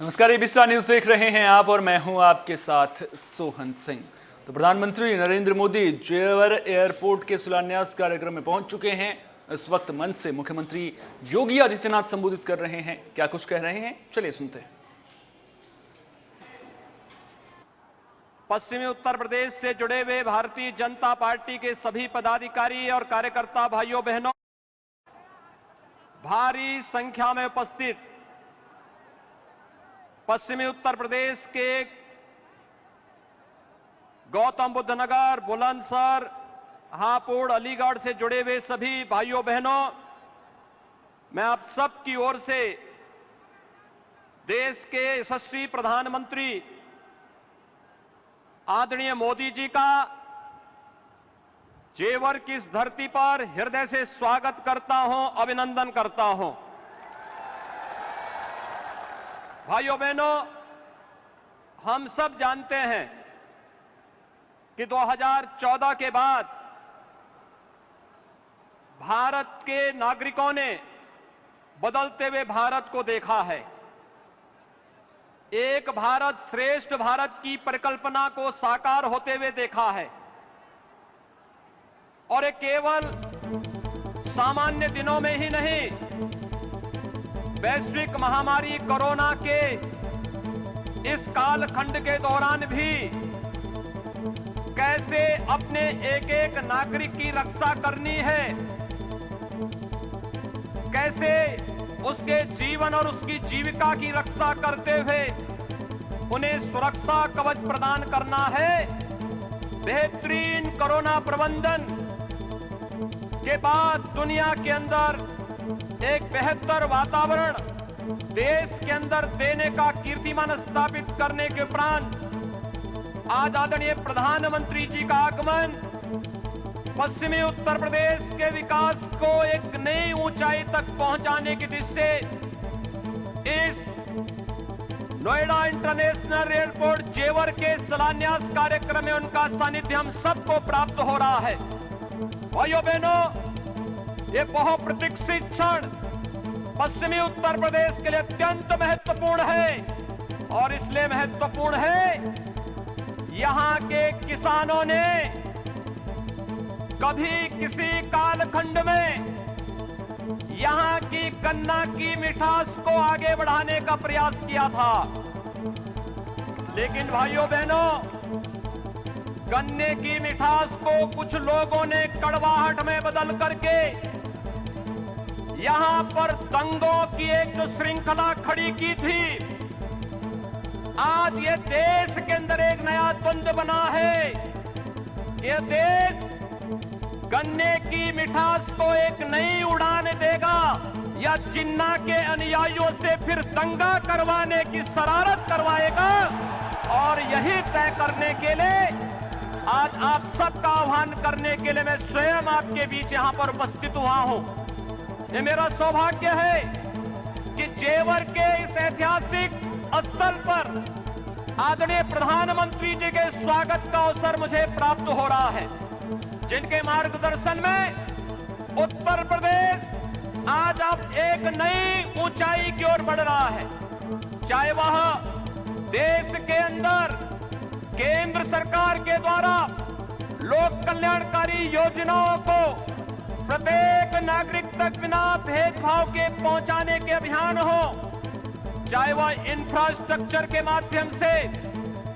नमस्कार, ABC news देख रहे हैं आप और मैं हूं आपके साथ सोहन सिंह। तो प्रधानमंत्री नरेंद्र मोदी जेवर एयरपोर्ट के शिलान्यास कार्यक्रम में पहुंच चुके हैं। इस वक्त मंच से मुख्यमंत्री योगी आदित्यनाथ संबोधित कर रहे हैं। क्या कुछ कह रहे हैं, चलिए सुनते हैं। पश्चिमी उत्तर प्रदेश से जुड़े हुए भारतीय जनता पार्टी के सभी पदाधिकारी और कार्यकर्ता भाइयों बहनों, भारी संख्या में उपस्थित पश्चिमी उत्तर प्रदेश के गौतम बुद्ध नगर, बुलंदशहर, हापुड़, अलीगढ़ से जुड़े हुए सभी भाइयों बहनों, मैं आप सब की ओर से देश के यशस्वी प्रधानमंत्री आदरणीय मोदी जी का जेवर की इस धरती पर हृदय से स्वागत करता हूं, अभिनंदन करता हूं। भाइयों बहनों, हम सब जानते हैं कि 2014 के बाद भारत के नागरिकों ने बदलते हुए भारत को देखा है। एक भारत श्रेष्ठ भारत की परिकल्पना को साकार होते हुए देखा है और ये केवल सामान्य दिनों में ही नहीं, वैश्विक महामारी कोरोना के इस कालखंड के दौरान भी कैसे अपने एक एक नागरिक की रक्षा करनी है, कैसे उसके जीवन और उसकी जीविका की रक्षा करते हुए उन्हें सुरक्षा कवच प्रदान करना है। बेहतरीन कोरोना प्रबंधन के बाद दुनिया के अंदर एक बेहतर वातावरण देश के अंदर देने का कीर्तिमान स्थापित करने के उपरांत आज आदरणीय प्रधानमंत्री जी का आगमन पश्चिमी उत्तर प्रदेश के विकास को एक नई ऊंचाई तक पहुंचाने की दिशा से इस नोएडा इंटरनेशनल एयरपोर्ट जेवर के शिलान्यास कार्यक्रम में उनका सानिध्य हम सबको प्राप्त हो रहा है। भाइयों बहनों, ये बहुप्रतीक्षित क्षण पश्चिमी उत्तर प्रदेश के लिए अत्यंत महत्वपूर्ण है और इसलिए महत्वपूर्ण है, यहां के किसानों ने कभी किसी कालखंड में यहां की गन्ना की मिठास को आगे बढ़ाने का प्रयास किया था, लेकिन भाइयों बहनों, गन्ने की मिठास को कुछ लोगों ने कड़वाहट में बदल करके यहां पर दंगों की एक जो श्रृंखला खड़ी की थी, आज ये देश के अंदर एक नया द्वंद्व बना है। ये देश गन्ने की मिठास को एक नई उड़ान देगा या जिन्ना के अनुयायियों से फिर दंगा करवाने की शरारत करवाएगा, और यही तय करने के लिए आज आप सबका आह्वान करने के लिए मैं स्वयं आपके बीच यहां पर उपस्थित हुआ हूं। ये मेरा सौभाग्य है कि जेवर के इस ऐतिहासिक स्थल पर आदरणीय प्रधानमंत्री जी के स्वागत का अवसर मुझे प्राप्त हो रहा है, जिनके मार्गदर्शन में उत्तर प्रदेश आज अब एक नई ऊंचाई की ओर बढ़ रहा है। चाहे वह देश के अंदर केंद्र सरकार के द्वारा लोक कल्याणकारी योजनाओं को प्रत्येक नागरिक तक बिना भेदभाव के पहुंचाने के अभियान हो, चाहे वह इंफ्रास्ट्रक्चर के माध्यम से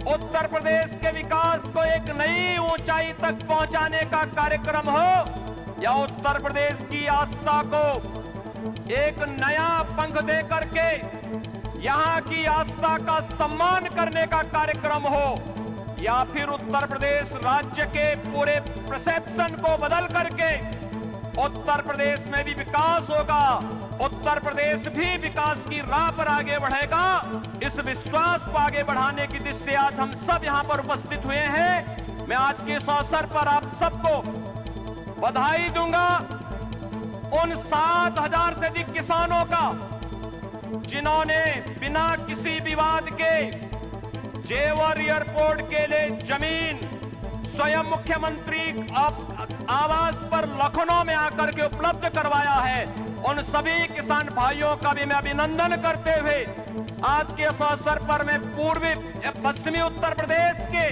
उत्तर प्रदेश के विकास को एक नई ऊंचाई तक पहुंचाने का कार्यक्रम हो, या उत्तर प्रदेश की आस्था को एक नया पंख दे करके यहां की आस्था का सम्मान करने का कार्यक्रम हो, या फिर उत्तर प्रदेश राज्य के पूरे परसेप्शन को बदल करके उत्तर प्रदेश में भी विकास होगा, उत्तर प्रदेश भी विकास की राह पर आगे बढ़ेगा। इस विश्वास को आगे बढ़ाने की दिशा से आज हम सब यहां पर उपस्थित हुए हैं। मैं आज के इस अवसर पर आप सबको बधाई दूंगा उन 7,000 से अधिक किसानों का जिन्होंने बिना किसी विवाद के जेवर एयरपोर्ट के लिए जमीन स्वयं मुख्यमंत्री आवास पर लखनऊ में आकर के उपलब्ध करवाया है। उन सभी किसान भाइयों का भी मैं अभिनंदन करते हुए आज के इस अवसर पर मैं पूर्वी पश्चिमी उत्तर प्रदेश के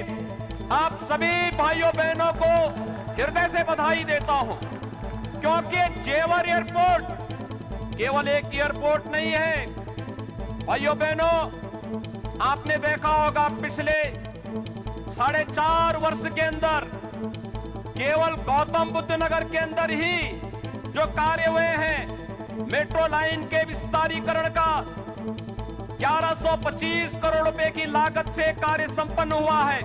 आप सभी भाइयों बहनों को हृदय से बधाई देता हूं, क्योंकि जेवर एयरपोर्ट केवल एक एयरपोर्ट नहीं है। भाइयों बहनों, आपने देखा होगा पिछले 4.5 वर्ष के अंदर केवल गौतम बुद्ध नगर के अंदर ही जो कार्य हुए हैं, मेट्रो लाइन के विस्तारीकरण का 1125 करोड़ रुपए की लागत से कार्य संपन्न हुआ है।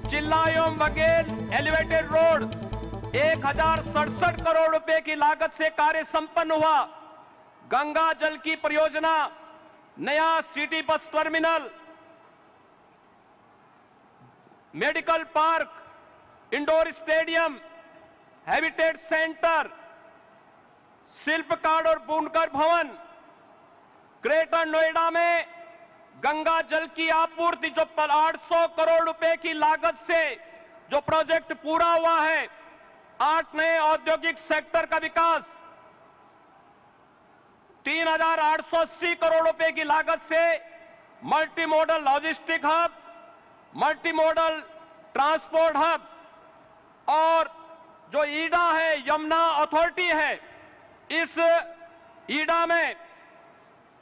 चिल्ला एवं बघेल एलिवेटेड रोड 1067 करोड़ रुपए की लागत से कार्य संपन्न हुआ। गंगा जल की परियोजना, नया city bus terminal, medical park, indoor stadium, habitat centre, शिल्पकार और बुनकर भवन, ग्रेटर नोएडा में गंगा जल की आपूर्ति जो 800 करोड़ रुपए की लागत से जो प्रोजेक्ट पूरा हुआ है, 8 नए औद्योगिक सेक्टर का विकास, 3880 करोड़ रुपए की लागत से multi modal logistic hub, multi modal transport hub, और जो ईडा है, यमुना अथॉरिटी है, इस ईडा में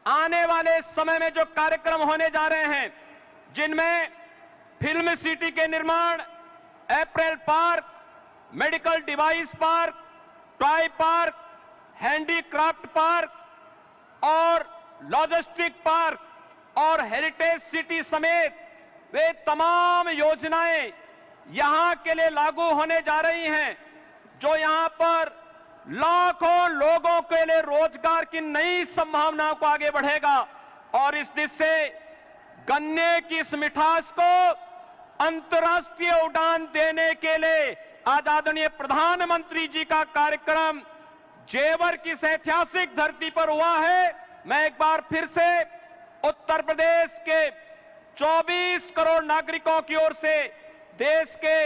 आने वाले समय में जो कार्यक्रम होने जा रहे हैं, जिनमें फिल्म सिटी के निर्माण, apparel park, medical device park, toy park, handicraft park और लॉजिस्टिक पार्क और हेरिटेज सिटी समेत वे तमाम योजनाएं यहां के लिए लागू होने जा रही हैं, जो यहां पर लाखों लोगों के लिए रोजगार की नई संभावनाओं को आगे बढ़ेगा। और इस दिशा से गन्ने की इस मिठास को अंतर्राष्ट्रीय उड़ान देने के लिए आज आदरणीय प्रधानमंत्री जी का कार्यक्रम जेवर की इस ऐतिहासिक धरती पर हुआ है। मैं एक बार फिर से उत्तर प्रदेश के 24 करोड़ नागरिकों की ओर से देश के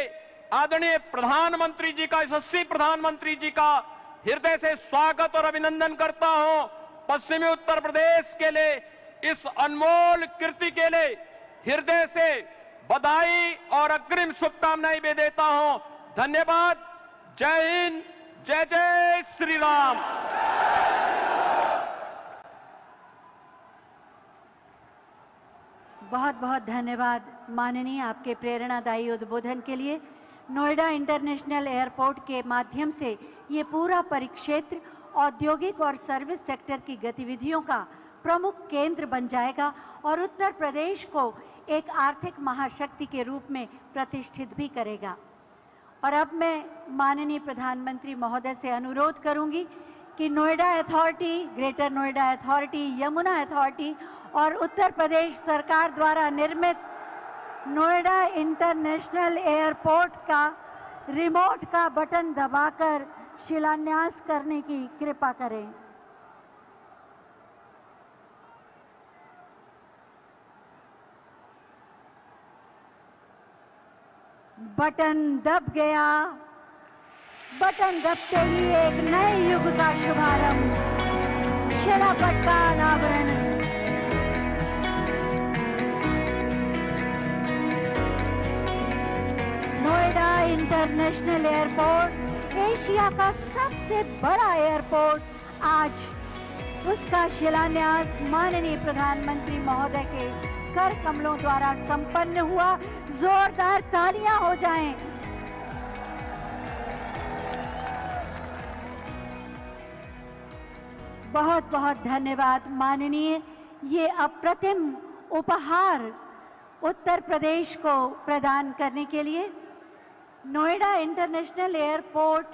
आदरणीय प्रधानमंत्री जी का, यशस्वी प्रधानमंत्री जी का हृदय से स्वागत और अभिनंदन करता हूं। पश्चिमी उत्तर प्रदेश के लिए इस अनमोल कृति के लिए हृदय से बधाई और अग्रिम शुभकामनाएं भी देता हूं। धन्यवाद। जय हिंद, जय जय श्री राम। बहुत बहुत धन्यवाद माननीय, आपके प्रेरणादायी उद्बोधन के लिए। नोएडा इंटरनेशनल एयरपोर्ट के माध्यम से ये पूरा परिक्षेत्र औद्योगिक और सर्विस सेक्टर की गतिविधियों का प्रमुख केंद्र बन जाएगा और उत्तर प्रदेश को एक आर्थिक महाशक्ति के रूप में प्रतिष्ठित भी करेगा। और अब मैं माननीय प्रधानमंत्री महोदय से अनुरोध करूंगी कि Noida authority, greater Noida authority, Yamuna authority और उत्तर प्रदेश सरकार द्वारा निर्मित नोएडा इंटरनेशनल एयरपोर्ट का रिमोट का बटन दबाकर शिलान्यास करने की कृपा करें। बटन दब गया। बटन दबते ही एक नए युग का शुभारंभ, शिलापट का अनावरण। नोएडा इंटरनेशनल एयरपोर्ट एशिया का सबसे बड़ा एयरपोर्ट, आज उसका शिलान्यास माननीय प्रधानमंत्री महोदय के कर कमलों द्वारा संपन्न हुआ। जोरदार तालियां हो जाएं। बहुत बहुत धन्यवाद माननीय। ये अप्रतिम उपहार उत्तर प्रदेश को प्रदान करने के लिए। नोएडा इंटरनेशनल एयरपोर्ट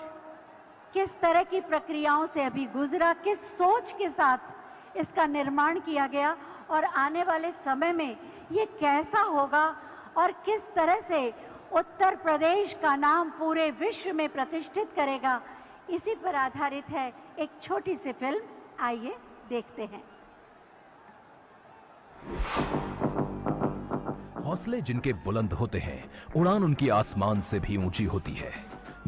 किस तरह की प्रक्रियाओं से अभी गुजरा, किस सोच के साथ इसका निर्माण किया गया और आने वाले समय में ये कैसा होगा और किस तरह से उत्तर प्रदेश का नाम पूरे विश्व में प्रतिष्ठित करेगा, इसी पर आधारित है एक छोटी सी फिल्म। आइए देखते हैं। हौसले जिनके बुलंद होते हैं, उड़ान उनकी आसमान से भी ऊंची होती है।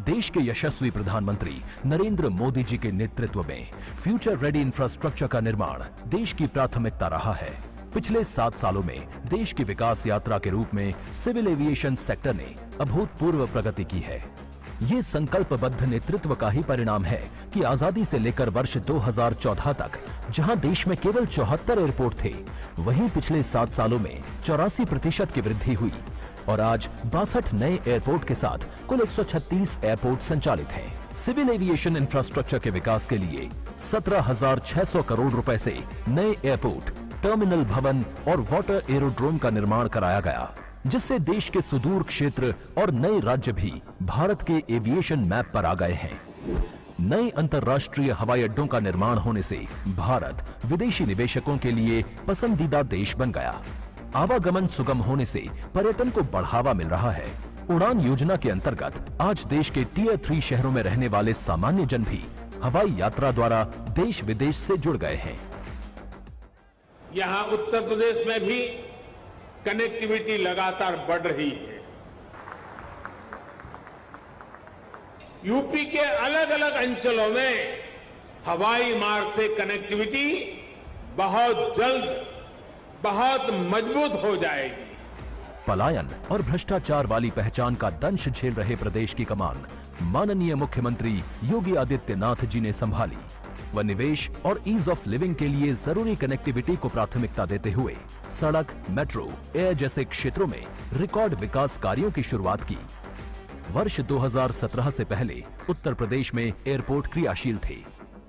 देश के यशस्वी प्रधानमंत्री नरेंद्र मोदी जी के नेतृत्व में फ्यूचर रेडी इंफ्रास्ट्रक्चर का निर्माण देश की प्राथमिकता रहा है। पिछले 7 सालों में देश की विकास यात्रा के रूप में सिविल एविएशन सेक्टर ने अभूतपूर्व प्रगति की है। ये संकल्पबद्ध नेतृत्व का ही परिणाम है कि आजादी से लेकर वर्ष 2014 तक जहां देश में केवल 74 एयरपोर्ट थे, वहीं पिछले 7 सालों में 84% की वृद्धि हुई और आज 62 नए एयरपोर्ट के साथ कुल 136 एयरपोर्ट संचालित हैं। सिविल एविएशन इंफ्रास्ट्रक्चर के विकास के लिए 17,600 करोड़ रुपए से नए एयरपोर्ट, टर्मिनल भवन और वाटर एरोड्रोम का निर्माण कराया गया, जिससे देश के सुदूर क्षेत्र और नए राज्य भी भारत के एविएशन मैप पर आ गए हैं। नए अंतर्राष्ट्रीय हवाई अड्डों का निर्माण होने से भारत विदेशी निवेशकों के लिए पसंदीदा देश बन गया। आवागमन सुगम होने से पर्यटन को बढ़ावा मिल रहा है। उड़ान योजना के अंतर्गत आज देश के टियर 3 शहरों में रहने वाले सामान्य जन भी हवाई यात्रा द्वारा देश विदेश से जुड़ गए हैं। यहां उत्तर प्रदेश में भी कनेक्टिविटी लगातार बढ़ रही है। यूपी के अलग अलग अंचलों में हवाई मार्ग से कनेक्टिविटी बहुत जल्द, बहुत मजबूत हो जाएगी। पलायन और भ्रष्टाचार वाली पहचान का दंश झेल रहे प्रदेश की कमान माननीय मुख्यमंत्री योगी आदित्यनाथ जी ने संभाली व निवेश और ईज ऑफ लिविंग के लिए जरूरी कनेक्टिविटी को प्राथमिकता देते हुए सड़क, मेट्रो, एयर जैसे क्षेत्रों में रिकॉर्ड विकास कार्यों की शुरुआत की। वर्ष 2017 से पहले उत्तर प्रदेश में एयरपोर्ट क्रियाशील थे।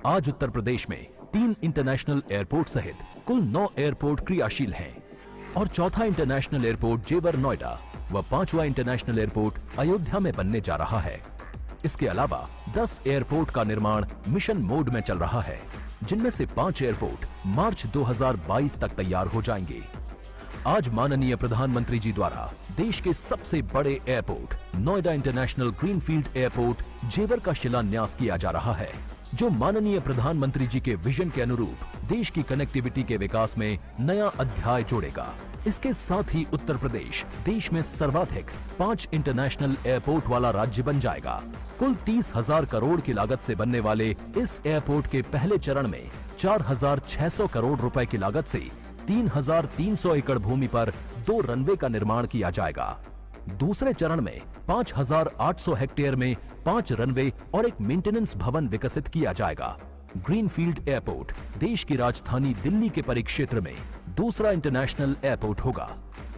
आज उत्तर प्रदेश में 3 इंटरनेशनल एयरपोर्ट सहित कुल 9 एयरपोर्ट क्रियाशील हैं और चौथा इंटरनेशनल एयरपोर्ट जेवर नोएडा व 5वां इंटरनेशनल एयरपोर्ट अयोध्या में बनने जा रहा है। इसके अलावा 10 एयरपोर्ट का निर्माण मिशन मोड में चल रहा है, जिनमें से 5 एयरपोर्ट मार्च 2022 तक तैयार हो जाएंगे। आज माननीय प्रधानमंत्री जी द्वारा देश के सबसे बड़े airport Noida international greenfield airport जेवर का शिलान्यास किया जा रहा है, जो माननीय प्रधानमंत्री जी के विजन के अनुरूप देश की कनेक्टिविटी के विकास में नया अध्याय जोड़ेगा। इसके साथ ही उत्तर प्रदेश देश में सर्वाधिक 5 इंटरनेशनल एयरपोर्ट वाला राज्य बन जाएगा। कुल 30,000 करोड़ की लागत से बनने वाले इस एयरपोर्ट के पहले चरण में 4,600 करोड़ रुपए की लागत से 3,300 एकड़ भूमि पर 2 रनवे का निर्माण किया जाएगा। दूसरे चरण में 5,800 हेक्टेयर में 5 रनवे और एक मेंटेनेंस भवन विकसित किया जाएगा। ग्रीनफील्ड एयरपोर्ट देश की राजधानी दिल्ली के परिक्षेत्र में दूसरा इंटरनेशनल एयरपोर्ट होगा।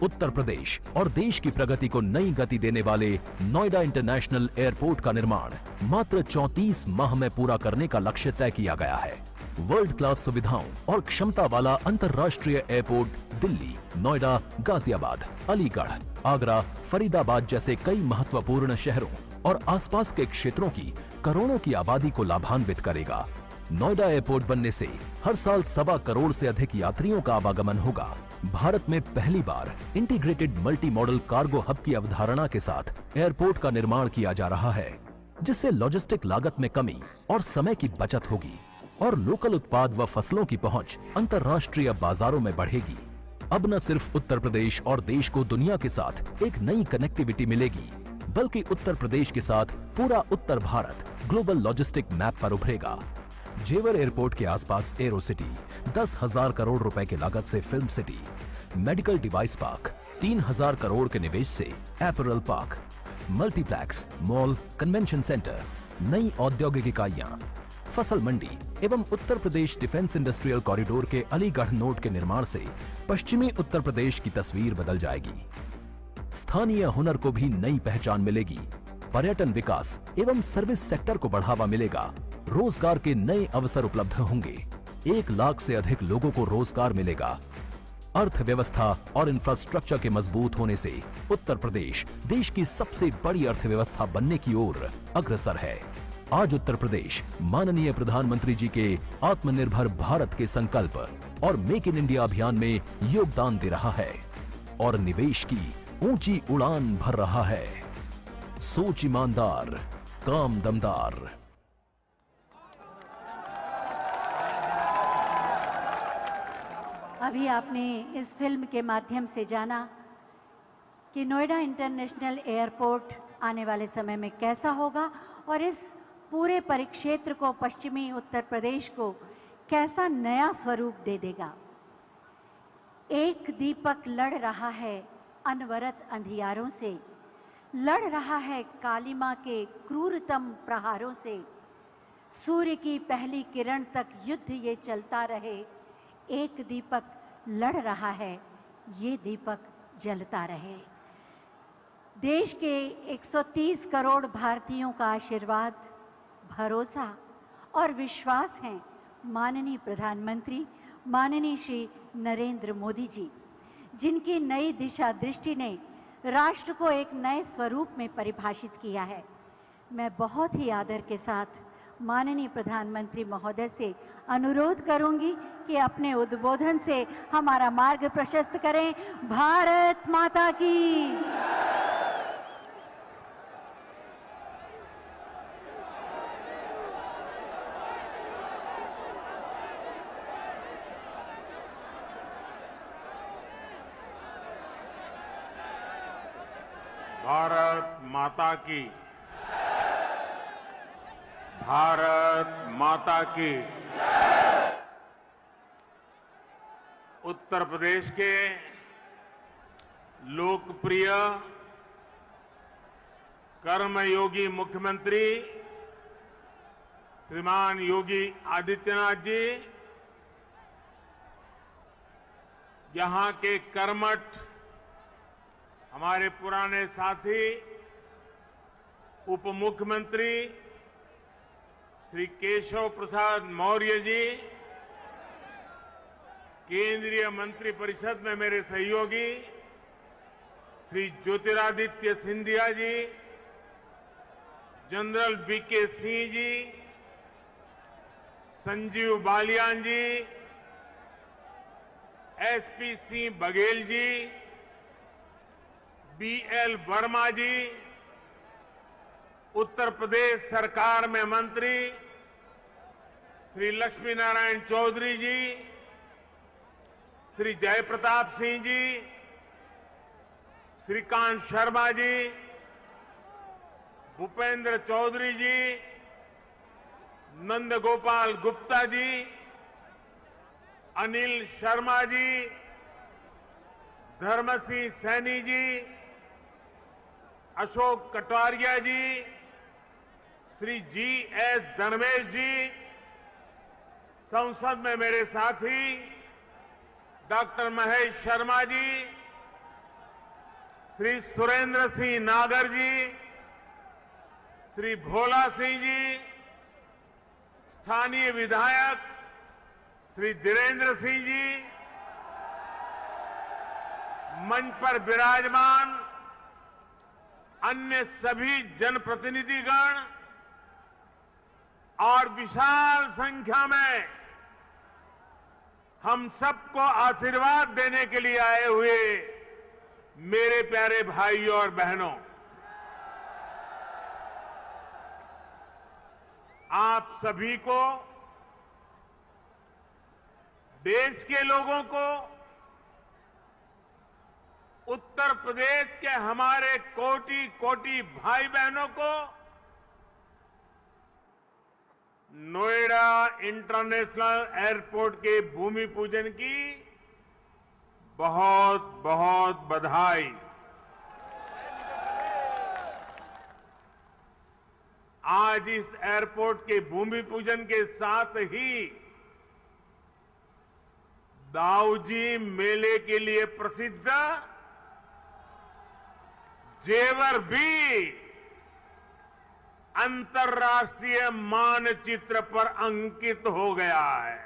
उत्तर प्रदेश और देश की प्रगति को नई गति देने वाले नोएडा इंटरनेशनल एयरपोर्ट का निर्माण मात्र 34 माह में पूरा करने का लक्ष्य तय किया गया है। वर्ल्ड क्लास सुविधाओं और क्षमता वाला अंतर्राष्ट्रीय एयरपोर्ट दिल्ली, नोएडा, गाजियाबाद, अलीगढ़, आगरा, फरीदाबाद जैसे कई महत्वपूर्ण शहरों और आसपास के क्षेत्रों की करोड़ों की आबादी को लाभान्वित करेगा। नोएडा एयरपोर्ट बनने से हर साल 1.25 करोड़ से अधिक यात्रियों का आवागमन होगा। भारत में पहली बार integrated multi modal cargo hub की अवधारणा के साथ एयरपोर्ट का निर्माण किया जा रहा है, जिससे लॉजिस्टिक लागत में कमी और समय की बचत होगी और लोकल उत्पाद व फसलों की पहुंच अंतर्राष्ट्रीय बाजारों में बढ़ेगी। अब न सिर्फ उत्तर प्रदेश और देश को दुनिया के साथ एक नई कनेक्टिविटी मिलेगी, बल्कि उत्तर प्रदेश के साथ पूरा उत्तर भारत ग्लोबल लॉजिस्टिक मैप पर उभरेगा। जेवर एयरपोर्ट के आसपास एरो सिटी, 10,000 करोड़ रुपए की लागत से film city, medical device park, 3,000 crore के निवेश से apparel park, multiplex, mall, convention centre, नई औद्योगिक इकाइयां, फसल मंडी एवं Uttar Pradesh defence industrial corridor के अलीगढ़ नोड के निर्माण से पश्चिमी उत्तर प्रदेश की तस्वीर बदल जाएगी। स्थानीय हुनर को भी नई पहचान मिलेगी। पर्यटन विकास एवं सर्विस सेक्टर को बढ़ावा मिलेगा। रोजगार के नए अवसर उपलब्ध होंगे। 1 लाख से अधिक लोगों को रोजगार मिलेगा। अर्थव्यवस्था और इंफ्रास्ट्रक्चर के मजबूत होने से उत्तर प्रदेश देश की सबसे बड़ी अर्थव्यवस्था बनने की ओर अग्रसर है। आज उत्तर प्रदेश माननीय प्रधानमंत्री जी के आत्मनिर्भर भारत के संकल्प और मेक इन इंडिया अभियान में योगदान दे रहा है और निवेश की ऊंची उड़ान भर रहा है। सोच ईमानदार, काम दमदार। अभी आपने इस फिल्म के माध्यम से जाना कि नोएडा इंटरनेशनल एयरपोर्ट आने वाले समय में कैसा होगा और इस पूरे परिक्षेत्र को, पश्चिमी उत्तर प्रदेश को कैसा नया स्वरूप दे देगा। एक दीपक लड़ रहा है अनवरत अंधियारों से, लड़ रहा है कालिमा के क्रूरतम प्रहारों से। सूर्य की पहली किरण तक युद्ध ये चलता रहे, एक दीपक लड़ रहा है, ये दीपक जलता रहे। देश के 130 करोड़ भारतीयों का आशीर्वाद, भरोसा और विश्वास है माननीय प्रधानमंत्री माननीय श्री नरेंद्र मोदी जी, जिनकी नई दिशा दृष्टि ने राष्ट्र को एक नए स्वरूप में परिभाषित किया है। मैं बहुत ही आदर के साथ माननीय प्रधानमंत्री महोदय से अनुरोध करूंगी कि अपने उद्बोधन से हमारा मार्ग प्रशस्त करें। भारत माता की। भारत माता की। भारत माता की। उत्तर प्रदेश के लोकप्रिय कर्मयोगी मुख्यमंत्री श्रीमान योगी आदित्यनाथ जी यहां के कर्मठ हमारे पुराने साथी उप मुख्यमंत्री श्री केशव प्रसाद मौर्य जी, केंद्रीय मंत्रिपरिषद में मेरे सहयोगी श्री ज्योतिरादित्य सिंधिया जी, जनरल वीके सिंह जी, संजीव बालियान जी, एसपी सिंह बघेल जी, बीएल वर्मा जी, उत्तर प्रदेश सरकार में मंत्री श्री लक्ष्मी नारायण चौधरी जी, श्री जयप्रताप सिंह जी, श्रीकांत शर्मा जी, भूपेंद्र चौधरी जी, नंदगोपाल गुप्ता जी, अनिल शर्मा जी, धर्मसिंह सैनी जी, अशोक कटारिया जी, श्री जी.एस. धर्मेश जी, संसद में मेरे साथी डॉक्टर महेश शर्मा जी, श्री सुरेंद्र सिंह नागर जी, श्री भोला सिंह जी, स्थानीय विधायक श्री धीरेन्द्र सिंह जी, मंच पर विराजमान अन्य सभी जनप्रतिनिधिगण और विशाल संख्या में हम सबको आशीर्वाद देने के लिए आए हुए मेरे प्यारे भाइयों और बहनों, आप सभी को, देश के लोगों को, उत्तर प्रदेश के हमारे कोटि कोटि भाई बहनों को नोएडा इंटरनेशनल एयरपोर्ट के भूमि पूजन की बहुत बहुत बधाई। आज इस एयरपोर्ट के भूमि पूजन के साथ ही दाऊजी मेले के लिए प्रसिद्ध जेवर भी अंतर्राष्ट्रीय मानचित्र पर अंकित हो गया है।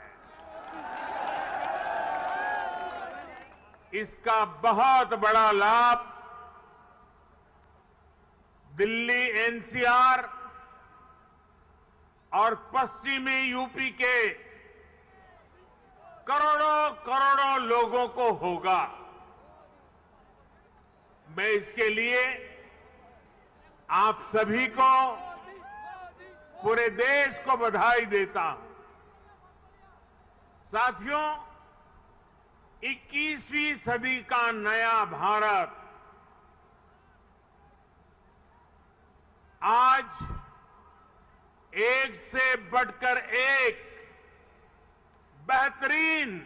इसका बहुत बड़ा लाभ दिल्ली एनसीआर और पश्चिमी यूपी के करोड़ों करोड़ों लोगों को होगा। मैं इसके लिए आप सभी को, पूरे देश को बधाई देता हूं। साथियों, 21वीं सदी का नया भारत आज एक से बढ़कर एक बेहतरीन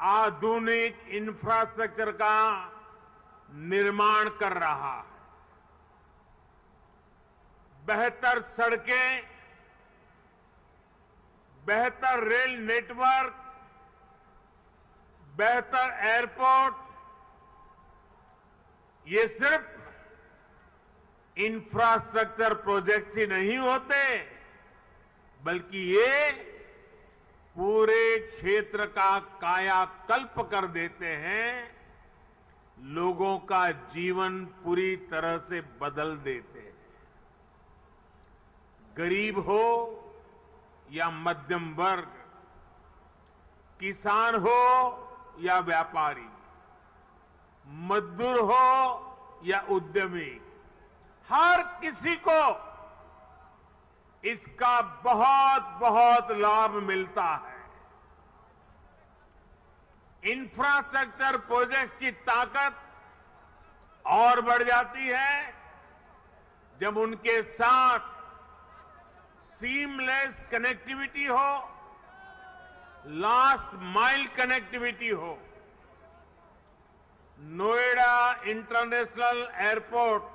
आधुनिक इंफ्रास्ट्रक्चर का निर्माण कर रहा है। बेहतर सड़कें, बेहतर रेल नेटवर्क, बेहतर एयरपोर्ट, ये सिर्फ इंफ्रास्ट्रक्चर प्रोजेक्ट्स ही नहीं होते, बल्कि ये पूरे क्षेत्र का कायाकल्प कर देते हैं, लोगों का जीवन पूरी तरह से बदल देते हैं। गरीब हो या मध्यम वर्ग, किसान हो या व्यापारी, मजदूर हो या उद्यमी, हर किसी को इसका बहुत बहुत लाभ मिलता है। इंफ्रास्ट्रक्चर प्रोजेक्ट्स की ताकत और बढ़ जाती है जब उनके साथ सीमलेस कनेक्टिविटी हो, लास्ट माइल कनेक्टिविटी हो। नोएडा इंटरनेशनल एयरपोर्ट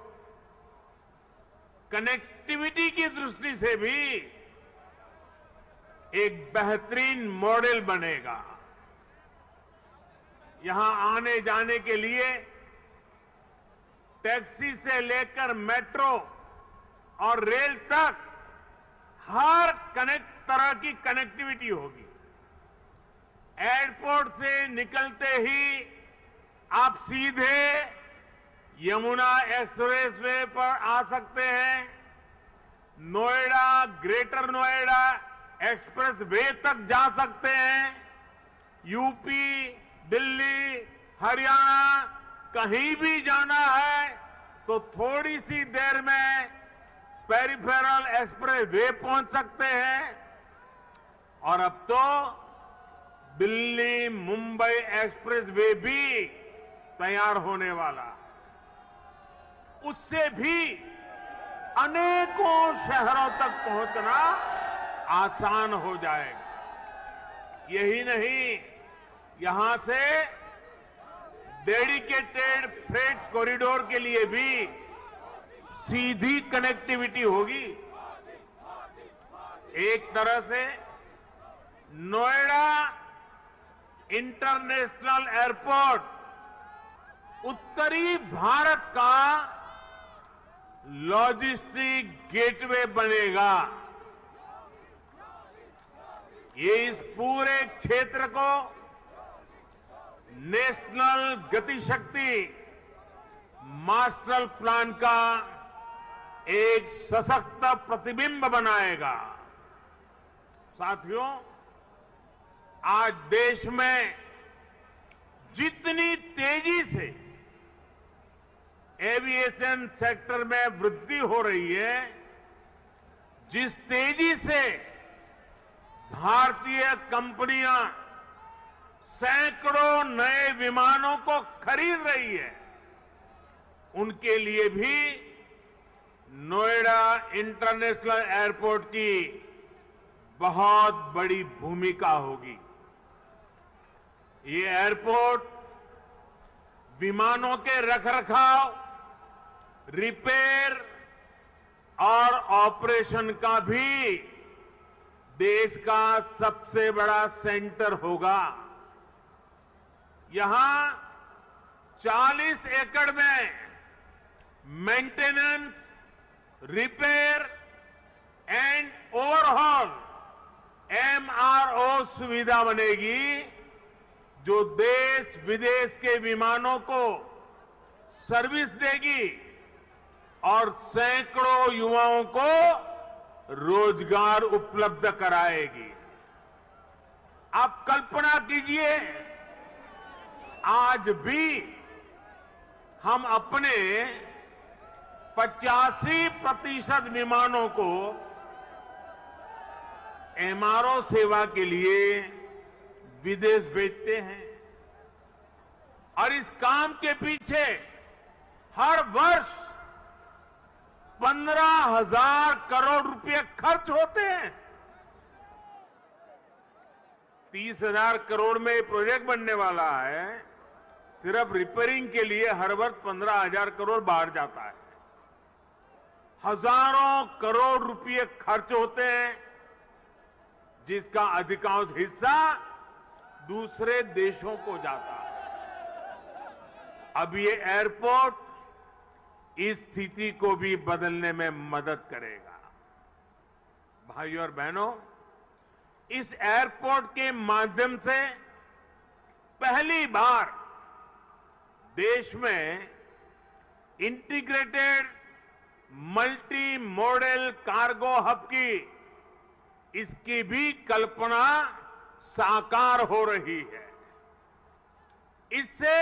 कनेक्टिविटी की दृष्टि से भी एक बेहतरीन मॉडल बनेगा। यहां आने जाने के लिए टैक्सी से लेकर मेट्रो और रेल तक हर तरह की कनेक्टिविटी होगी। एयरपोर्ट से निकलते ही आप सीधे यमुना एक्सप्रेस वे पर आ सकते हैं। Noida, greater Noida express way तक जा सकते हैं। यूपी, दिल्ली, हरियाणा कहीं भी जाना है तो थोड़ी सी देर में पेरिफेरल एक्सप्रेस वे पहुंच सकते हैं। और अब तो दिल्ली मुंबई एक्सप्रेस वे भी तैयार होने वाला, उससे भी अनेकों शहरों तक पहुंचना आसान हो जाएगा। यही नहीं, यहां से डेडिकेटेड फ्रेट कॉरिडोर के लिए भी सीधी कनेक्टिविटी होगी। एक तरह से नोएडा इंटरनेशनल एयरपोर्ट उत्तरी भारत का लॉजिस्टिक गेटवे बनेगा। ये इस पूरे क्षेत्र को नेशनल गतिशक्ति मास्टर प्लान का एक सशक्त प्रतिबिंब बनाएगा। साथियों, आज देश में जितनी तेजी से एविएशन सेक्टर में वृद्धि हो रही है, जिस तेजी से भारतीय कंपनियां सैकड़ों नए विमानों को खरीद रही है, उनके लिए भी नोएडा इंटरनेशनल एयरपोर्ट की बहुत बड़ी भूमिका होगी। ये एयरपोर्ट विमानों के रखरखाव, रिपेयर और ऑपरेशन का भी देश का सबसे बड़ा सेंटर होगा। यहां 40 एकड़ में maintenance, repair and overhaul MRO सुविधा बनेगी, जो देश विदेश के विमानों को सर्विस देगी और सैकड़ों युवाओं को रोजगार उपलब्ध कराएगी। आप कल्पना कीजिए, आज भी हम अपने 85% विमानों को MRO सेवा के लिए विदेश भेजते हैं, और इस काम के पीछे हर वर्ष 15,000 करोड़ रुपए खर्च होते हैं। 30,000 करोड़ में ये प्रोजेक्ट बनने वाला है। सिर्फ रिपेयरिंग के लिए हर वर्ष 15,000 करोड़ बाहर जाता है। हजारों करोड़ रुपए खर्च होते हैं, जिसका अधिकांश हिस्सा दूसरे देशों को जाता है। अब ये एयरपोर्ट इस स्थिति को भी बदलने में मदद करेगा। भाइयों और बहनों, इस एयरपोर्ट के माध्यम से पहली बार देश में integrated multi modal cargo hub की इसकी भी कल्पना साकार हो रही है। इससे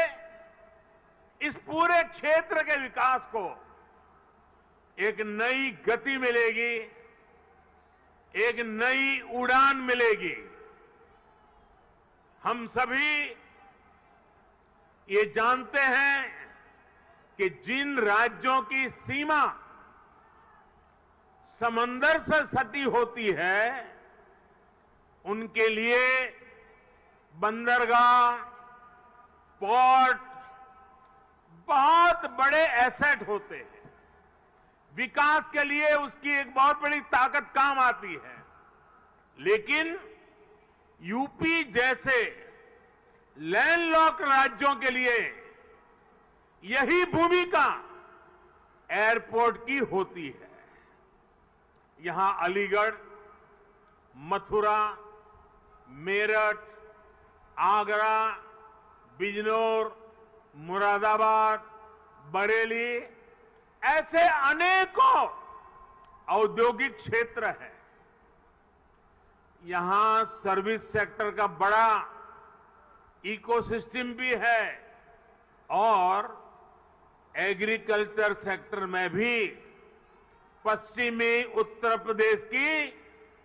इस पूरे क्षेत्र के विकास को एक नई गति मिलेगी, एक नई उड़ान मिलेगी। हम सभी ये जानते हैं कि जिन राज्यों की सीमा समंदर से सटी होती है, उनके लिए बंदरगाह, पोर्ट बहुत बड़े एसेट होते हैं। विकास के लिए उसकी एक बहुत बड़ी ताकत काम आती है। लेकिन यूपी जैसे लैंडलॉक्ड राज्यों के लिए यही भूमिका एयरपोर्ट की होती है। यहां अलीगढ़, मथुरा, मेरठ, आगरा, बिजनौर, मुरादाबाद, बरेली ऐसे अनेकों औद्योगिक क्षेत्र हैं। यहां सर्विस सेक्टर का बड़ा इकोसिस्टम भी है और एग्रीकल्चर सेक्टर में भी पश्चिमी उत्तर प्रदेश की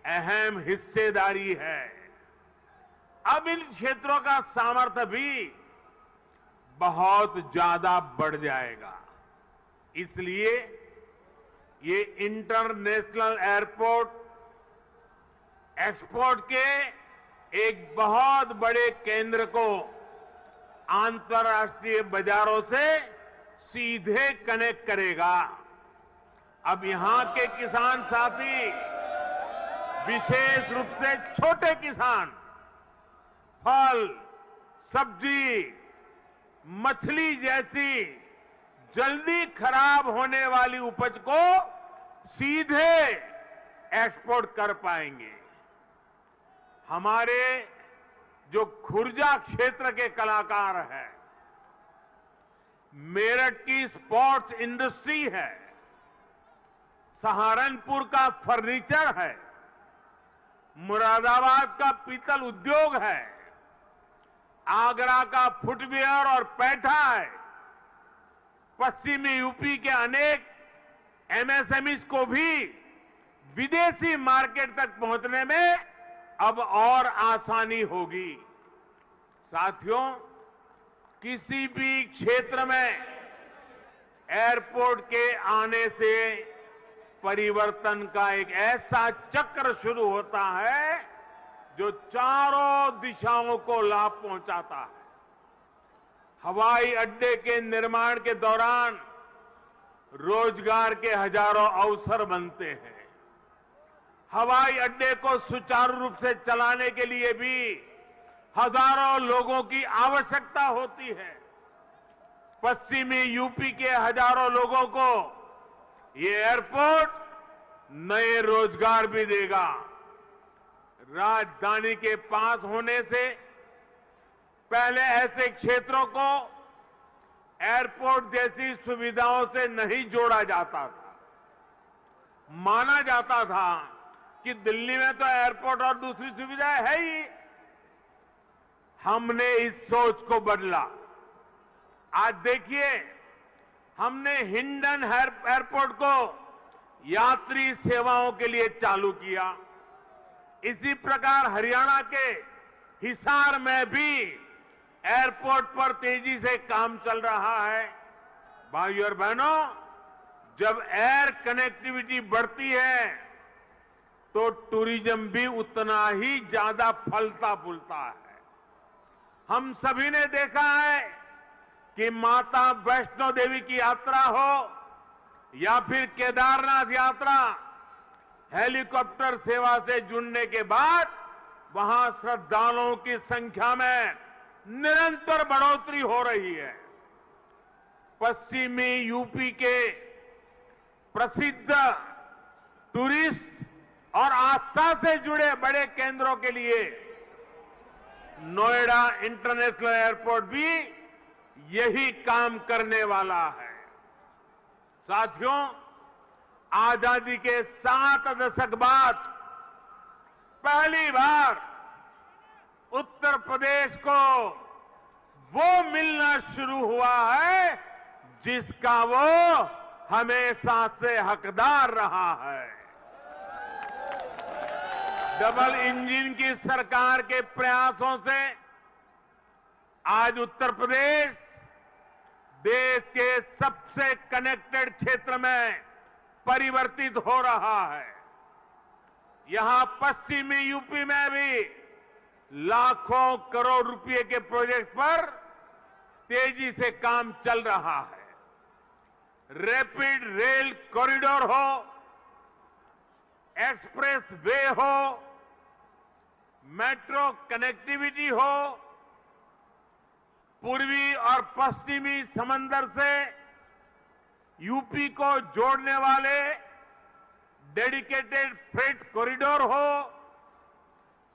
अहम हिस्सेदारी है। अब इन क्षेत्रों का सामर्थ्य भी बहुत ज्यादा बढ़ जाएगा। इसलिए ये इंटरनेशनल एयरपोर्ट एक्सपोर्ट के एक बहुत बड़े केंद्र को अंतर्राष्ट्रीय बाजारों से सीधे कनेक्ट करेगा। अब यहां के किसान साथी, विशेष रूप से छोटे किसान, फल, सब्जी, मछली जैसी जल्दी खराब होने वाली उपज को सीधे एक्सपोर्ट कर पाएंगे। हमारे जो खुर्जा क्षेत्र के कलाकार हैं, मेरठ की स्पोर्ट्स इंडस्ट्री है, सहारनपुर का फर्नीचर है, मुरादाबाद का पीतल उद्योग है, आगरा का फुटवियर और पैठा है, पश्चिमी यूपी के अनेक एमएसएमईज को भी विदेशी मार्केट तक पहुंचने में अब और आसानी होगी। साथियों, किसी भी क्षेत्र में एयरपोर्ट के आने से परिवर्तन का एक ऐसा चक्र शुरू होता है जो चारों दिशाओं को लाभ पहुंचाता है। हवाई अड्डे के निर्माण के दौरान रोजगार के हजारों अवसर बनते हैं। हवाई अड्डे को सुचारू रूप से चलाने के लिए भी हजारों लोगों की आवश्यकता होती है। पश्चिमी यूपी के हजारों लोगों को ये एयरपोर्ट नए रोजगार भी देगा। राजधानी के पास होने से पहले ऐसे क्षेत्रों को एयरपोर्ट जैसी सुविधाओं से नहीं जोड़ा जाता था। माना जाता था कि दिल्ली में तो एयरपोर्ट और दूसरी सुविधाएं है ही। हमने इस सोच को बदला। आज देखिए, हमने हिंडन एयरपोर्ट को यात्री सेवाओं के लिए चालू किया। इसी प्रकार हरियाणा के हिसार में भी एयरपोर्ट पर तेजी से काम चल रहा है। भाइयों और बहनों, जब एयर कनेक्टिविटी बढ़ती है तो टूरिज्म भी उतना ही ज्यादा फलता फूलता है। हम सभी ने देखा है कि माता वैष्णो देवी की यात्रा हो या फिर केदारनाथ यात्रा, हेलीकॉप्टर सेवा से जुड़ने के बाद वहां श्रद्धालुओं की संख्या में निरंतर बढ़ोतरी हो रही है। पश्चिमी यूपी के प्रसिद्ध टूरिस्ट और आस्था से जुड़े बड़े केंद्रों के लिए नोएडा इंटरनेशनल एयरपोर्ट भी यही काम करने वाला है। साथियों, आजादी के 7 दशक बाद पहली बार उत्तर प्रदेश को वो मिलना शुरू हुआ है जिसका वो हमेशा से हकदार रहा है। डबल इंजन की सरकार के प्रयासों से आज उत्तर प्रदेश देश के सबसे कनेक्टेड क्षेत्र में परिवर्तित हो रहा है। यहां पश्चिमी यूपी में भी लाखों करोड़ रुपए के प्रोजेक्ट पर तेजी से काम चल रहा है। रैपिड रेल कॉरिडोर हो, एक्सप्रेस वे हो, मेट्रो कनेक्टिविटी हो, पूर्वी और पश्चिमी समंदर से यूपी को जोड़ने वाले डेडिकेटेड फ्रेट कॉरिडोर हो,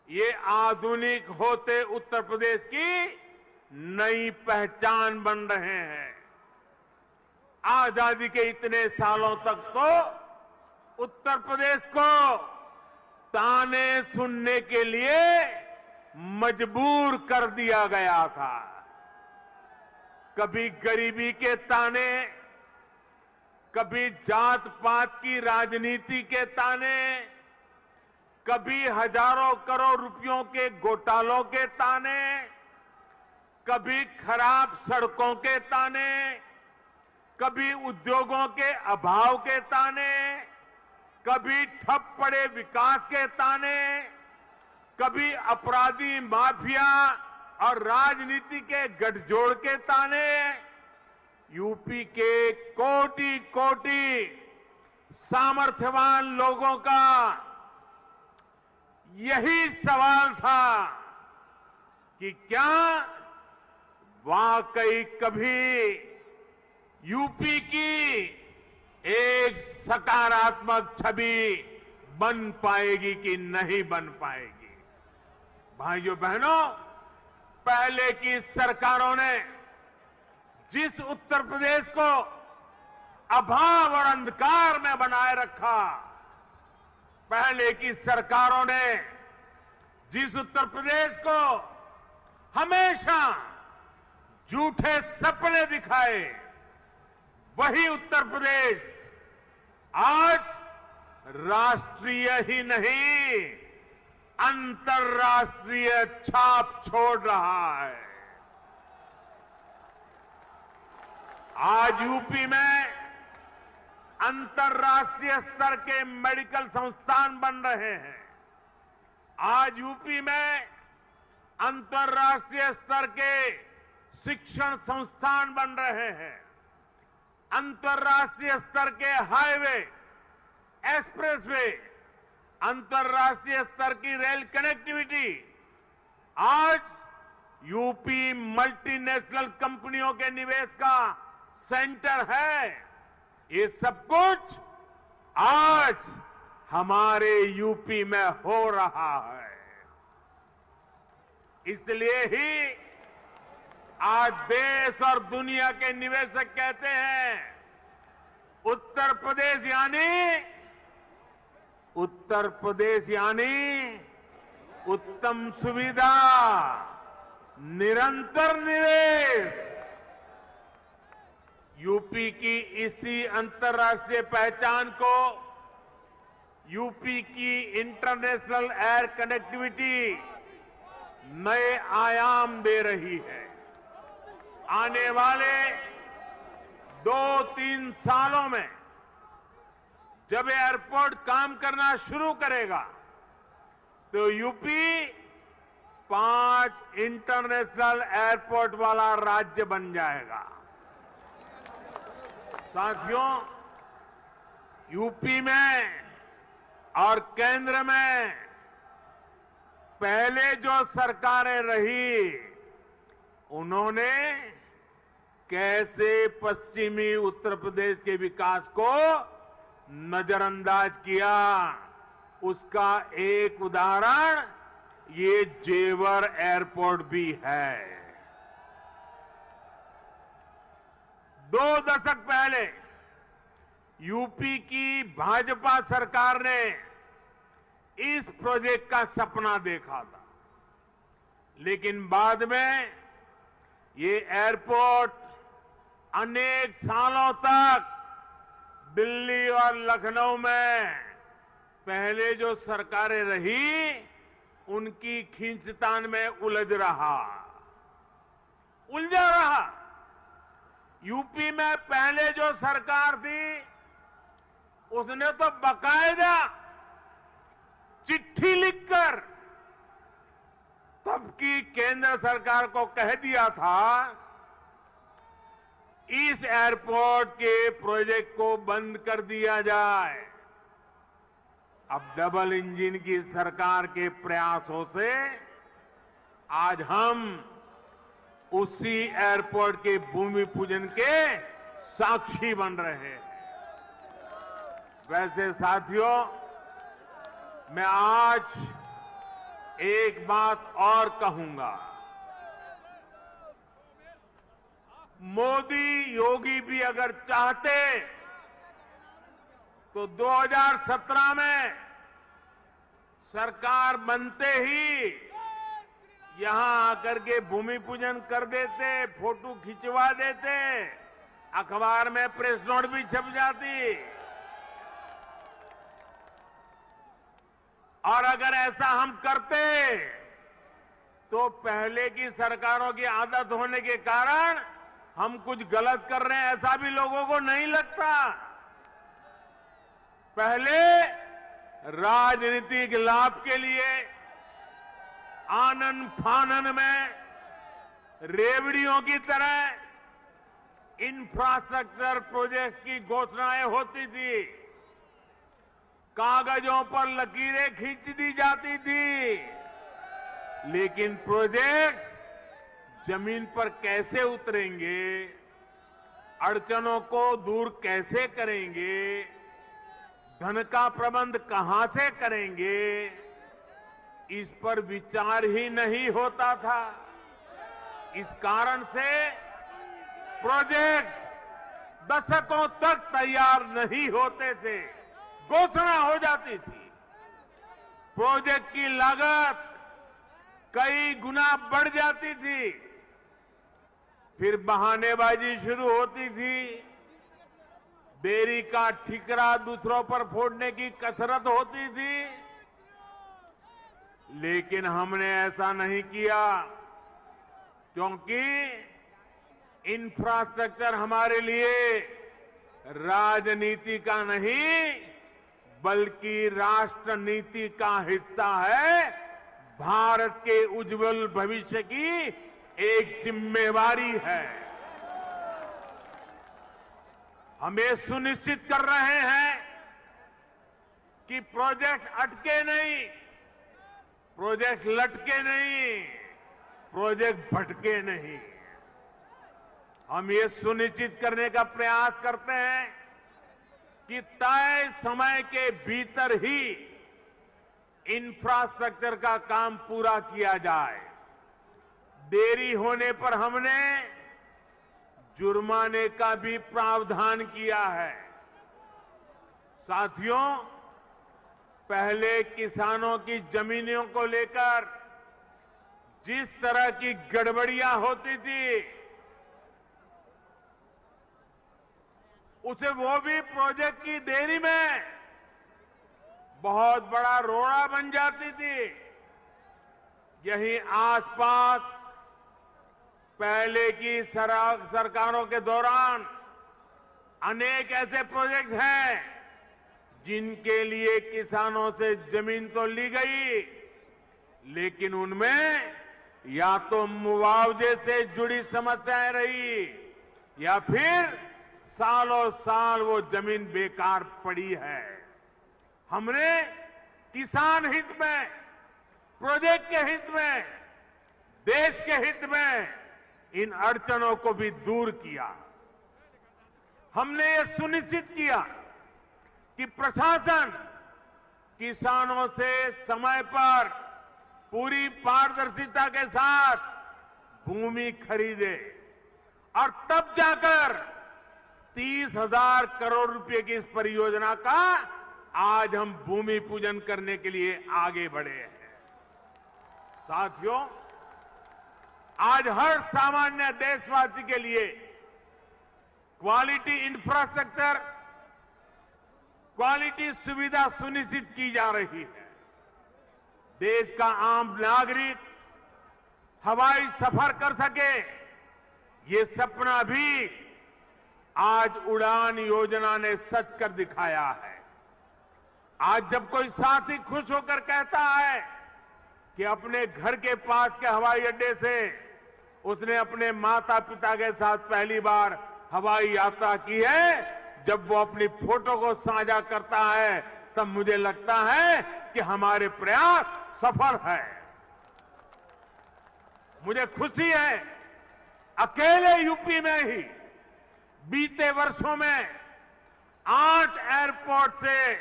ये आधुनिक होते उत्तर प्रदेश की नई पहचान बन रहे हैं। आजादी के इतने सालों तक तो उत्तर प्रदेश को ताने सुनने के लिए मजबूर कर दिया गया था। कभी गरीबी के ताने, कभी जात पात की राजनीति के ताने, कभी हजारों करोड़ रुपयों के घोटालों के ताने, कभी खराब सड़कों के ताने, कभी उद्योगों के अभाव के ताने, कभी ठप पड़े विकास के ताने, कभी अपराधी माफिया और राजनीति के गठजोड़ के ताने। यूपी के कोटि कोटि सामर्थ्यवान लोगों का यही सवाल था कि क्या वाकई कभी यूपी की एक सकारात्मक छवि बन पाएगी कि नहीं बन पाएगी। भाइयों बहनों, पहले की सरकारों ने जिस उत्तर प्रदेश को अभाव और अंधकार में बनाए रखा, पहले की सरकारों ने जिस उत्तर प्रदेश को हमेशा झूठे सपने दिखाए, वही उत्तर प्रदेश आज राष्ट्रीय ही नहीं अंतर्राष्ट्रीय छाप छोड़ रहा है। आज यूपी में अंतर्राष्ट्रीय स्तर के मेडिकल संस्थान बन रहे हैं। आज यूपी में अंतर्राष्ट्रीय स्तर के शिक्षण संस्थान बन रहे हैं। अंतर्राष्ट्रीय स्तर के हाईवे, एक्सप्रेसवे, अंतर्राष्ट्रीय स्तर की रेल कनेक्टिविटी। आज यूपी मल्टीनेशनल कंपनियों के निवेश का सेंटर है। ये सब कुछ आज हमारे यूपी में हो रहा है। इसलिए ही आज देश और दुनिया के निवेशक कहते हैं, उत्तर प्रदेश यानी उत्तम सुविधा, निरंतर निवेश। यूपी की इसी अंतर्राष्ट्रीय पहचान को यूपी की इंटरनेशनल एयर कनेक्टिविटी नए आयाम दे रही है। आने वाले 2-3 सालों में जब एयरपोर्ट काम करना शुरू करेगा तो यूपी 5 इंटरनेशनल एयरपोर्ट वाला राज्य बन जाएगा। साथियों, यूपी में और केंद्र में पहले जो सरकारें रही, उन्होंने कैसे पश्चिमी उत्तर प्रदेश के विकास को नजरअंदाज किया, उसका एक उदाहरण ये जेवर एयरपोर्ट भी है। 2 दशक पहले यूपी की भाजपा सरकार ने इस प्रोजेक्ट का सपना देखा था, लेकिन बाद में ये एयरपोर्ट अनेक सालों तक दिल्ली और लखनऊ में पहले जो सरकारें रही, उनकी खींचतान में उलझा रहा। यूपी में पहले जो सरकार थी, उसने तो बकायदा चिट्ठी लिखकर तब की केंद्र सरकार को कह दिया था, इस एयरपोर्ट के प्रोजेक्ट को बंद कर दिया जाए। अब डबल इंजन की सरकार के प्रयासों से आज हम उसी एयरपोर्ट के भूमि पूजन के साक्षी बन रहे हैं। वैसे साथियों, मैं आज एक बात और कहूंगा। मोदी योगी भी अगर चाहते तो 2017 में सरकार बनते ही यहां आकर के भूमि पूजन कर देते, फोटो खिंचवा देते, अखबार में प्रेस नोट भी छप जाती। और अगर ऐसा हम करते तो पहले की सरकारों की आदत होने के कारण हम कुछ गलत कर रहे हैं ऐसा भी लोगों को नहीं लगता। पहले राजनीतिक लाभ के लिए आनन फानन में रेवड़ियों की तरह इंफ्रास्ट्रक्चर प्रोजेक्ट की घोषणाएं होती थी, कागजों पर लकीरें खींच दी जाती थी, लेकिन प्रोजेक्ट्स जमीन पर कैसे उतरेंगे, अड़चनों को दूर कैसे करेंगे, धन का प्रबंध कहां से करेंगे, इस पर विचार ही नहीं होता था। इस कारण से प्रोजेक्ट दशकों तक तैयार नहीं होते थे, घोषणा हो जाती थी। प्रोजेक्ट की लागत कई गुना बढ़ जाती थी, फिर बहानेबाजी शुरू होती थी, देरी का ठिकरा दूसरों पर फोड़ने की कसरत होती थी। लेकिन हमने ऐसा नहीं किया, क्योंकि इंफ्रास्ट्रक्चर हमारे लिए राजनीति का नहीं बल्कि राष्ट्र नीति का हिस्सा है। भारत के उज्जवल भविष्य की एक जिम्मेवारी है। हम ये सुनिश्चित कर रहे हैं कि प्रोजेक्ट अटके नहीं, प्रोजेक्ट लटके नहीं, प्रोजेक्ट भटके नहीं। हम ये सुनिश्चित करने का प्रयास करते हैं कि तय समय के भीतर ही इंफ्रास्ट्रक्चर का काम पूरा किया जाए। देरी होने पर हमने जुर्माने का भी प्रावधान किया है। साथियों, पहले किसानों की जमीनों को लेकर जिस तरह की गड़बड़ियां होती थी, उसे वो भी प्रोजेक्ट की देरी में बहुत बड़ा रोड़ा बन जाती थी। यही आसपास पहले की सरकारों के दौरान अनेक ऐसे प्रोजेक्ट हैं जिनके लिए किसानों से जमीन तो ली गई, लेकिन उनमें या तो मुआवजे से जुड़ी समस्याएं रही या फिर सालों साल वो जमीन बेकार पड़ी है। हमने किसान हित में, प्रोजेक्ट के हित में, देश के हित में इन अड़चनों को भी दूर किया। हमने ये सुनिश्चित किया कि प्रशासन किसानों से समय पर पूरी पारदर्शिता के साथ भूमि खरीदे और तब जाकर 30,000 करोड़ रुपए की इस परियोजना का आज हम भूमि पूजन करने के लिए आगे बढ़े हैं। साथियों, आज हर सामान्य देशवासी के लिए क्वालिटी इंफ्रास्ट्रक्चर, क्वालिटी सुविधा सुनिश्चित की जा रही है। देश का आम नागरिक हवाई सफर कर सके, ये सपना भी आज उड़ान योजना ने सच कर दिखाया है। आज जब कोई साथी खुश होकर कहता है कि अपने घर के पास के हवाई अड्डे से उसने अपने माता पिता के साथ पहली बार हवाई यात्रा की है, जब वो अपनी फोटो को साझा करता है, तब मुझे लगता है कि हमारे प्रयास सफल है। मुझे खुशी है, अकेले यूपी में ही बीते वर्षों में 8 एयरपोर्ट से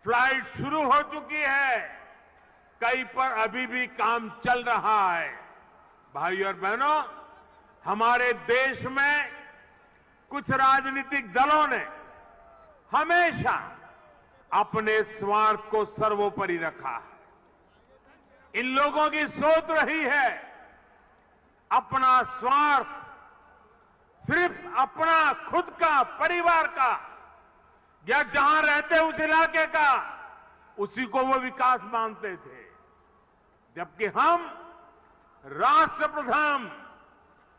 फ्लाइट शुरू हो चुकी है, कई पर अभी भी काम चल रहा है। भाइयों और बहनों, हमारे देश में कुछ राजनीतिक दलों ने हमेशा अपने स्वार्थ को सर्वोपरि रखा है। इन लोगों की सोच रही है अपना स्वार्थ, सिर्फ अपना खुद का, परिवार का या जहां रहते उस इलाके का, उसी को वो विकास मानते थे। जबकि हम राष्ट्र प्रथम,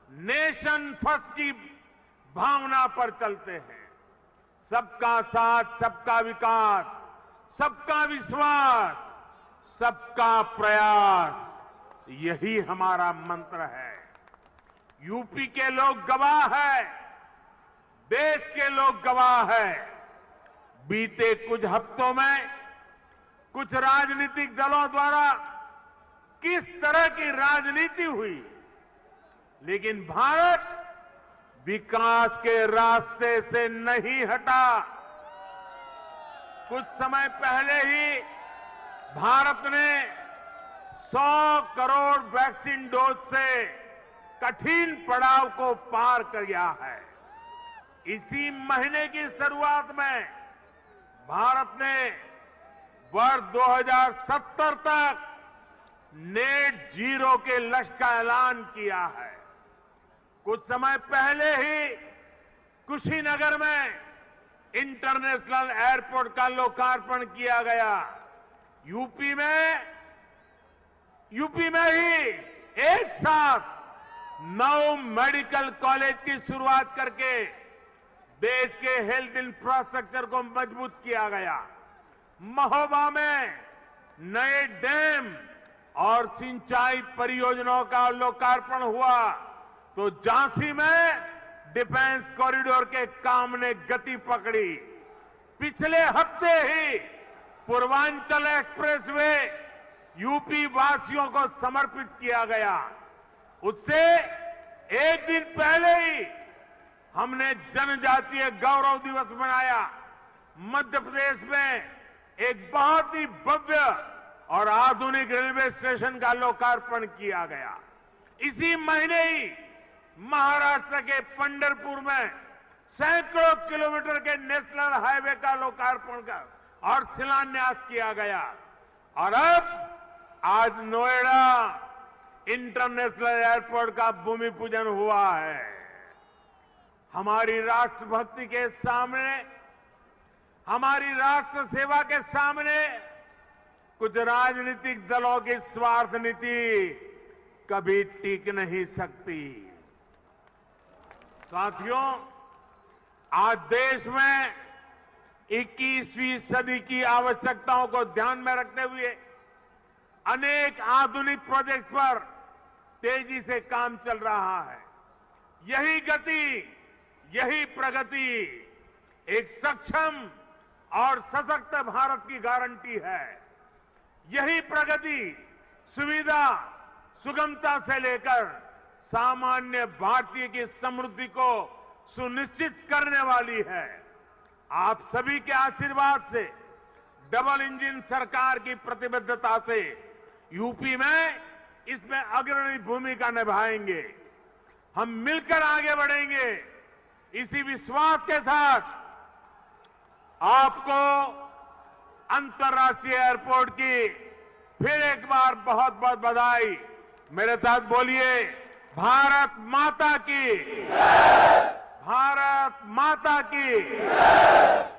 नेशन फर्स्ट की भावना पर चलते हैं। सबका साथ, सबका विकास, सबका विश्वास, सबका प्रयास, यही हमारा मंत्र है। यूपी के लोग गवाह है, देश के लोग गवाह है। बीते कुछ हफ्तों में कुछ राजनीतिक दलों द्वारा किस तरह की राजनीति हुई, लेकिन भारत विकास के रास्ते से नहीं हटा। कुछ समय पहले ही भारत ने 100 करोड़ वैक्सीन डोज से कठिन पड़ाव को पार कर गया है। इसी महीने की शुरुआत में भारत ने वर्ष 2070 तक नेट जीरो के लक्ष्य का ऐलान किया है। कुछ समय पहले ही कुशीनगर में इंटरनेशनल एयरपोर्ट का लोकार्पण किया गया। यूपी में ही एक साथ 9 मेडिकल कॉलेज की शुरुआत करके देश के हेल्थ इंफ्रास्ट्रक्चर को मजबूत किया गया। महोबा में नए डैम और सिंचाई परियोजनाओं का लोकार्पण हुआ, तो झांसी में डिफेंस कॉरिडोर के काम ने गति पकड़ी। पिछले हफ्ते ही पूर्वांचल एक्सप्रेसवे यूपी वासियों को समर्पित किया गया। उससे एक दिन पहले ही हमने जनजातीय गौरव दिवस मनाया। मध्य प्रदेश में एक बहुत ही भव्य और आधुनिक रेलवे स्टेशन का लोकार्पण किया गया। इसी महीने ही महाराष्ट्र के पंढरपुर में सैकड़ों किलोमीटर के नेशनल हाईवे का लोकार्पण और शिलान्यास किया गया। और अब आज नोएडा इंटरनेशनल एयरपोर्ट का भूमि पूजन हुआ है। हमारी राष्ट्रभक्ति के सामने, हमारी राष्ट्र सेवा के सामने कुछ राजनीतिक दलों की स्वार्थ नीति कभी टिक नहीं सकती। साथियों, आज देश में 21वीं सदी की आवश्यकताओं को ध्यान में रखते हुए अनेक आधुनिक प्रोजेक्ट पर तेजी से काम चल रहा है। यही गति, यही प्रगति एक सक्षम और सशक्त भारत की गारंटी है। यही प्रगति सुविधा, सुगमता से लेकर सामान्य भारतीय की समृद्धि को सुनिश्चित करने वाली है। आप सभी के आशीर्वाद से, डबल इंजन सरकार की प्रतिबद्धता से यूपी में इसमें अग्रणी भूमिका निभाएंगे। हम मिलकर आगे बढ़ेंगे। इसी विश्वास के साथ आपको अंतर्राष्ट्रीय एयरपोर्ट की फिर एक बार बहुत बहुत बधाई। मेरे साथ बोलिए, भारत माता की, भारत माता की,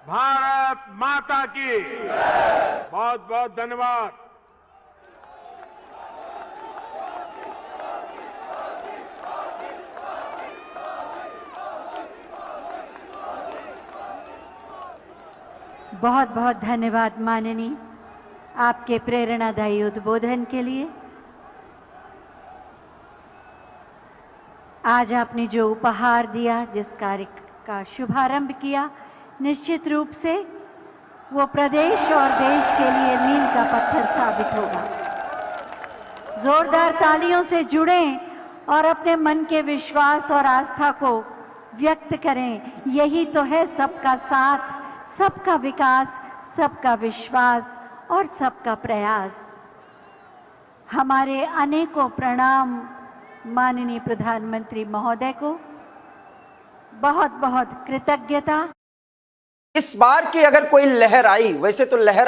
भारत माता की। बहुत बहुत धन्यवाद। बहुत बहुत धन्यवाद माननीय, आपके प्रेरणादायी उद्बोधन के लिए। आज आपने जो उपहार दिया, जिस कार्य का शुभारंभ किया, निश्चित रूप से वो प्रदेश और देश के लिए मील का पत्थर साबित होगा। जोरदार तालियों से जुड़ें और अपने मन के विश्वास और आस्था को व्यक्त करें। यही तो है सबका साथ, सबका विकास, सबका विश्वास और सबका प्रयास। हमारे अनेकों प्रणाम माननीय प्रधानमंत्री महोदय को। बहुत बहुत कृतज्ञता। इस बार की अगर कोई लहर आई, वैसे तो लहर